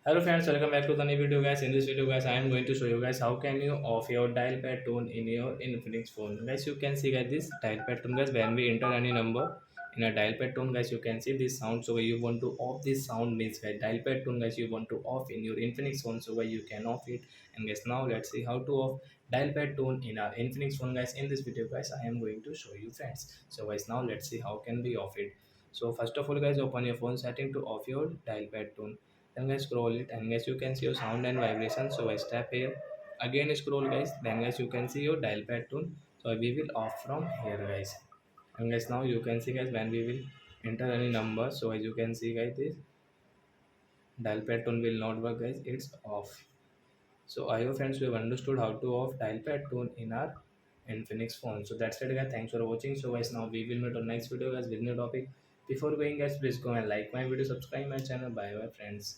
Hello friends, welcome back to the new video guys. In this video guys, I am going to show you guys how can you off your dial pad tone in your Infinix phone. Guys, you can see guys this dial pad tone guys when we enter any number in a dial pad tone guys, you can see this sound. So you want to off this sound means guys dial pad tone guys you want to off in your Infinix phone, so you can off it. And guys, now let's see how to off dial pad tone in our Infinix phone guys. In this video guys, I am going to show you friends. So guys, now let's see how can we off it. So first of all guys, open your phone setting to off your dial pad tone, then guys scroll it, and guys you can see your sound and vibration. So I step here, again scroll guys, then guys you can see your dial pad tune. So we will off from here guys. And guys, now you can see guys when we will enter any number, so as you can see guys this dial pad tone will not work guys, it's off. So I hope friends we have understood how to off dial pad tone in our Infinix phone. So that's it guys, thanks for watching. So guys, now we will meet on next video guys with new topic. Before going guys, please go and like my video, subscribe my channel. Bye bye friends.